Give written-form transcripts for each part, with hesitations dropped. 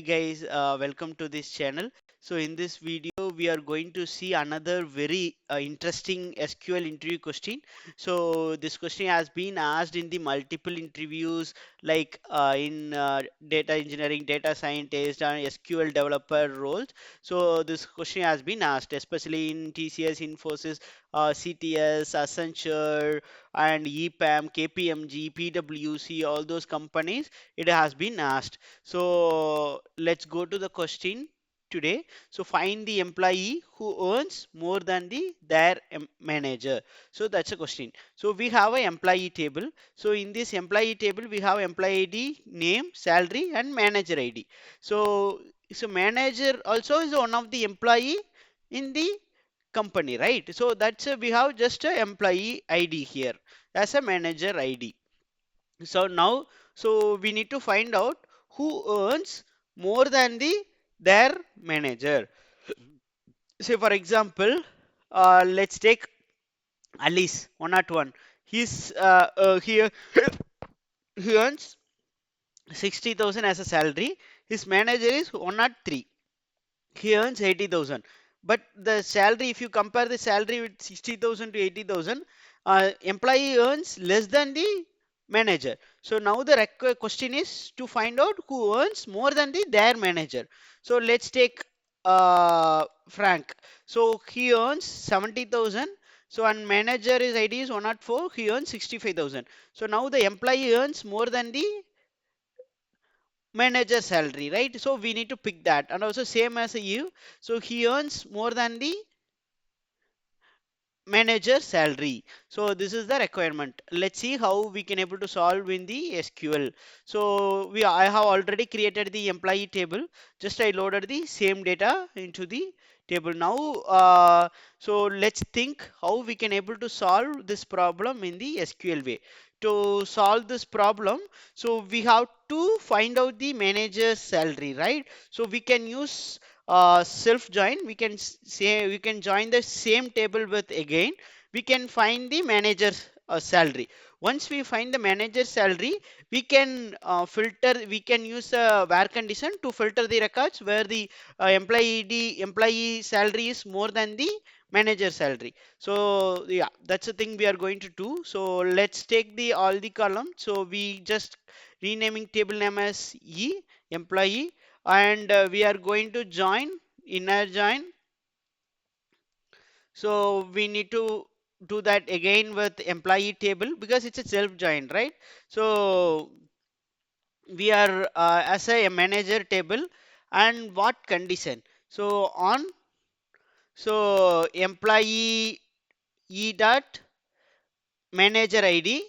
Guys, welcome to this channel. So in this video we are going to see another very interesting SQL interview question. So this question has been asked in the multiple interviews like in data engineering, data scientist and SQL developer roles. So this question has been asked especially in TCS, Infosys, CTS, Accenture and EPAM, KPMG, PwC, all those companies it has been asked. So let's go to the question today. So find the employee who earns more than their manager. So that's a question. So we have a employee table. So in this employee table we have employee ID, name, salary and manager ID. So manager also is one of the employee in the company, right? So that's we have just a employee ID here as a manager ID. So now, so we need to find out who earns more than their manager. Say for example, let's take Alice 101. He's here he earns 60,000 as a salary. His manager is 103. He earns 80,000. But the salary, if you compare the salary with 60,000 to 80,000, employee earns less than the manager. So now the question is to find out who earns more than their manager. So let's take Frank. So he earns 70,000. So and manager is ID is 104. He earns 65,000. So now the employee earns more than the manager salary, right? So we need to pick that. And also same as you, so he earns more than the manager salary. So this is the requirement. Let's see how we can able to solve in the SQL. So I have already created the employee table. Just I loaded the same data into the table now. So let's think how we can able to solve this problem in the SQL way. To solve this problem, so we have to find out the manager's salary, right? So we can use self join. We can say we can join the same table with again we can find the manager's salary. Once we find the manager's salary, we can filter, we can use a where condition to filter the records where the employee salary is more than the manager salary. So yeah, that's the thing we are going to do. So let's take the all the column. So we just renaming table name as employee, and we are going to join inner join. So we need to do that again with employee table because it's a self join, right? So we are as a manager table, and what condition? So on, so employee e dot manager ID,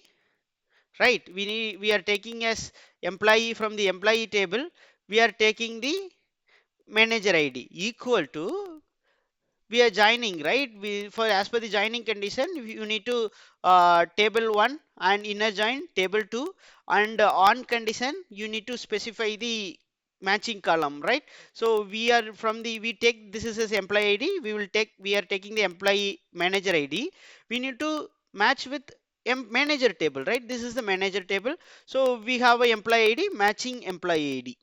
right? We are taking as employee from the employee table, we are taking the manager ID equal to, we are joining, right? We for as per the joining condition you need to table 1 and inner join table 2, and on condition you need to specify the matching column, right? So we are from the, we take this is as employee ID, we are taking the employee manager ID, we need to match with manager table, right? This is the manager table. So we have a employee ID matching employee ID.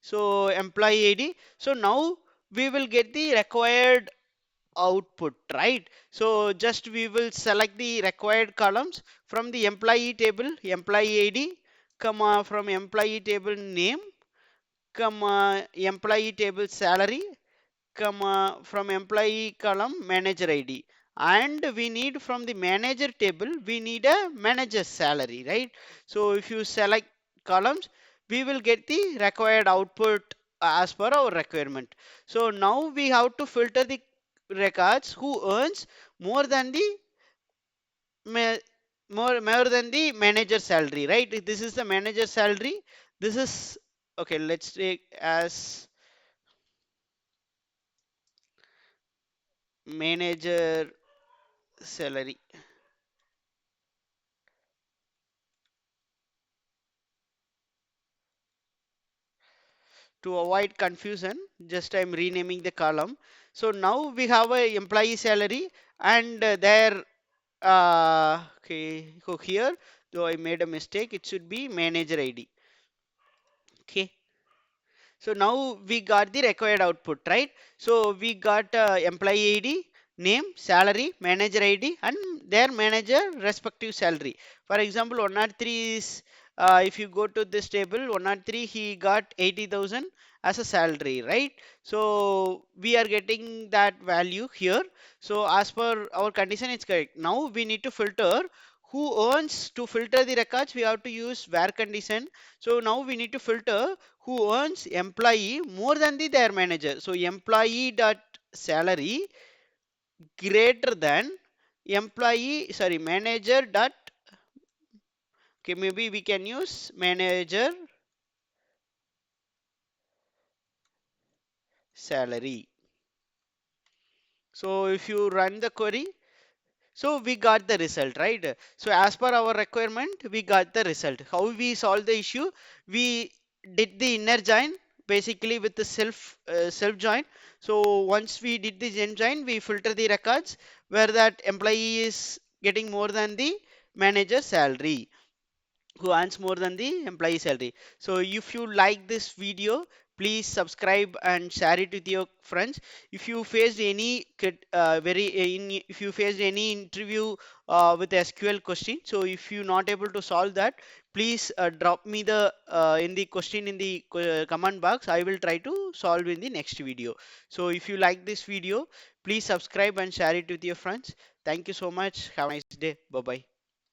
So employee ID, so now we will get the required output, right? So just we will select the required columns from the employee table employee ID, comma from employee table name, comma employee table salary, comma from employee column manager ID, and we need from the manager table we need a manager salary, right? So if you select columns, we will get the required output as per our requirement. So now we have to filter the records who earns more than the more than the manager salary, right? This is the manager salary. This is okay. Let's take as manager salary. To avoid confusion, just I'm renaming the column. So now we have a employee salary and their okay, so here though I made a mistake, it should be manager ID. Okay, So now we got the required output, right? So we got employee ID, name, salary, manager ID, and their manager respective salary. For example, 103 is, if you go to this table, 103 he got 80,000 as a salary, right? So we are getting that value here. So as per our condition, it's correct. Now we need to filter who earns. To filter the records, we have to use where condition. So now we need to filter who earns employee more than their manager. So employee dot salary greater than employee, sorry, manager dot, okay, maybe we can use manager salary. So if you run the query, so we got the result, right? So as per our requirement, we got the result. How we solve the issue? We did the inner join basically with the self join. So once we did the gen join, we filter the records where that employee is getting more than the manager salary, who earns more than the employee salary. So if you like this video, please subscribe and share it with your friends. If you faced any if you faced any interview with SQL question, so if you not able to solve that, please drop me the in the question in the comment box. I will try to solve in the next video. So if you like this video, please subscribe and share it with your friends. Thank you so much. Have a nice day. Bye bye.